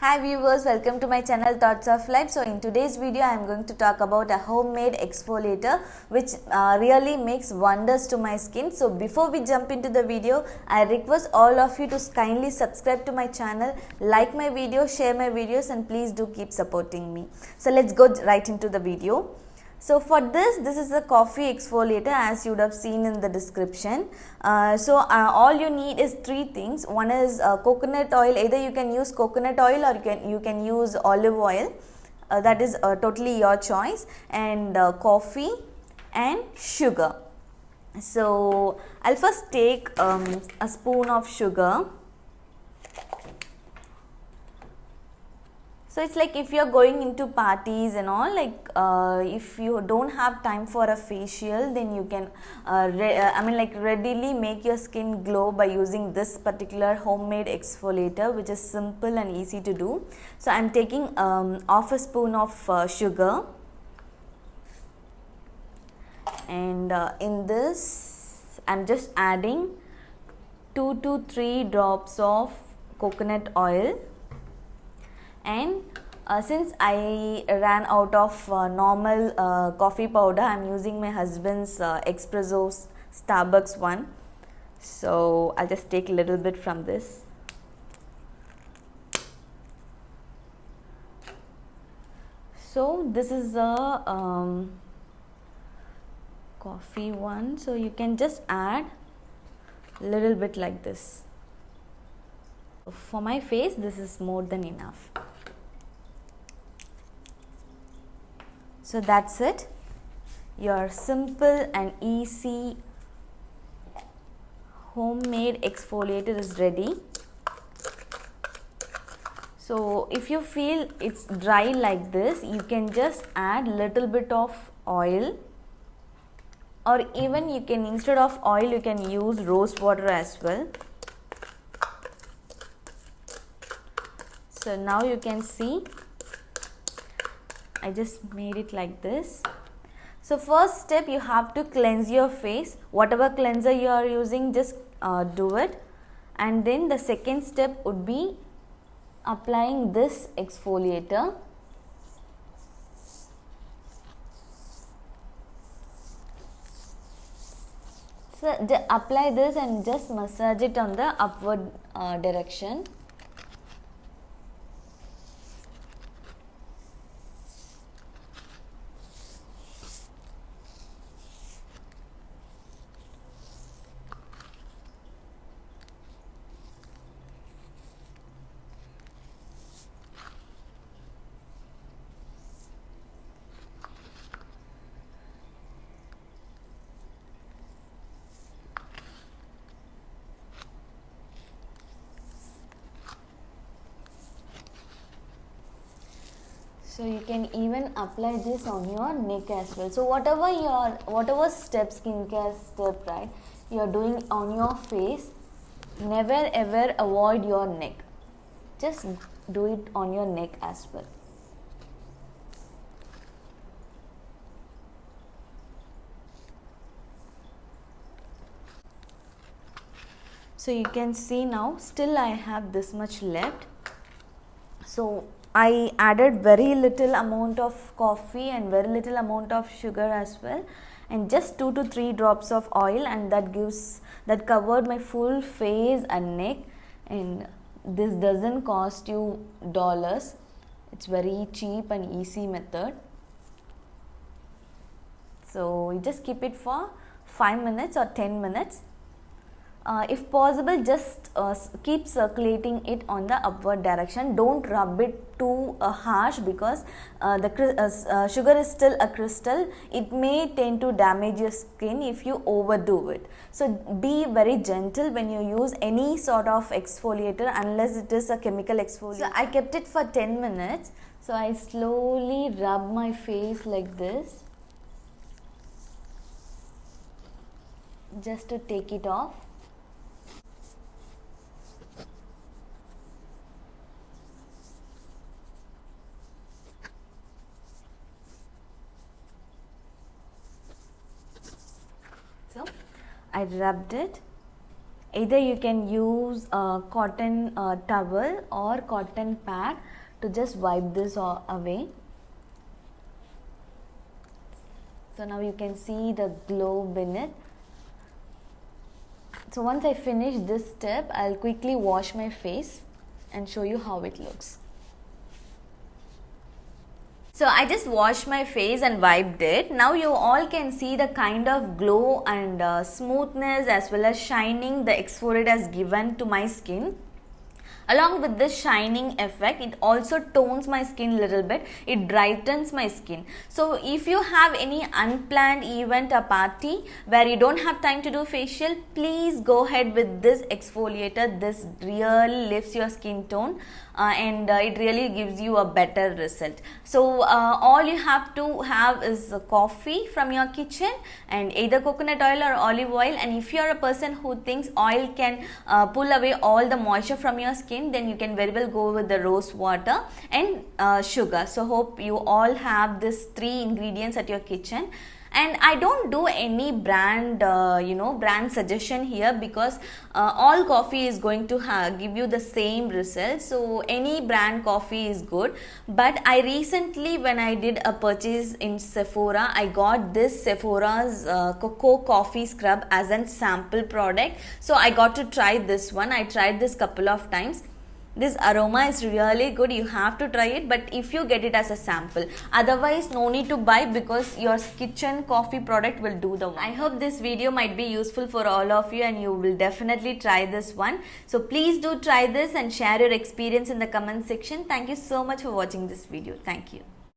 Hi viewers, welcome to my channel Thoughts of Life. So in today's video I am going to talk about a homemade exfoliator which really makes wonders to my skin. So before we jump into the video, I request all of you to kindly subscribe to my channel, like my video, share my videos, and please do keep supporting me. So let's go right into the video. So for this is a coffee exfoliator, as you would have seen in the description. All you need is three things. One is coconut oil. Either you can use coconut oil or you can use olive oil. That is totally your choice. And coffee and sugar. So I'll first take a spoon of sugar. So it's like if you're going into parties and all, like if you don't have time for a facial, then you can readily make your skin glow by using this particular homemade exfoliator, which is simple and easy to do. So I'm taking half a spoon of sugar, and in this I'm just adding 2 to 3 drops of coconut oil. And since I ran out of normal coffee powder, I am using my husband's Espresso Starbucks one. So I'll just take a little bit from this. So this is a coffee one. So you can just add a little bit like this. For my face, this is more than enough. So that's it. Your simple and easy homemade exfoliator is ready. So if you feel it's dry like this, you can just add little bit of oil, or even you can, instead of oil, you can use rose water as well. So now you can see I just made it like this. So first step, you have to cleanse your face. Whatever cleanser you are using, just do it. And then the second step would be applying this exfoliator. So apply this and just massage it on the upward direction. So you can even apply this on your neck as well. So whatever skincare step, right, you are doing on your face, never ever avoid your neck. Just do it on your neck as well. So you can see now, still I have this much left. So I added very little amount of coffee and very little amount of sugar as well, and just 2 to 3 drops of oil, and that covered my full face and neck. And this doesn't cost you dollars. It's very cheap and easy method. So you just keep it for 5 minutes or 10 minutes. If possible, just keep circulating it on the upward direction. Don't rub it too harsh, because the sugar is still a crystal. It may tend to damage your skin if you overdo it. So be very gentle when you use any sort of exfoliator, unless it is a chemical exfoliator. So I kept it for 10 minutes. So I slowly rub my face like this, just to take it off. So I rubbed it. Either you can use a cotton towel or cotton pad to just wipe this away. So now you can see the globe in it. So once I finish this step, I'll quickly wash my face and show you how it looks. So I just washed my face and wiped it. Now you all can see the kind of glow and smoothness as well as shining the exfoliator has given to my skin. Along with this shining effect, it also tones my skin a little bit. It brightens my skin. So if you have any unplanned event or party where you don't have time to do facial, please go ahead with this exfoliator. This really lifts your skin tone and it really gives you a better result. So all you have to have is coffee from your kitchen and either coconut oil or olive oil. And if you are a person who thinks oil can pull away all the moisture from your skin, then you can very well go with the rose water and sugar. So hope you all have these 3 ingredients at your kitchen. And I don't do any brand brand suggestion here, because all coffee is going to give you the same result. So any brand coffee is good. But I recently, when I did a purchase in Sephora, I got this Sephora's cocoa coffee scrub as a sample product. So I got to try this one. I tried this couple of times. This aroma is really good. You have to try it, but if you get it as a sample, otherwise no need to buy, because your kitchen coffee product will do the work. I hope this video might be useful for all of you and you will definitely try this one. So please do try this and share your experience in the comment section. Thank you so much for watching this video. Thank you.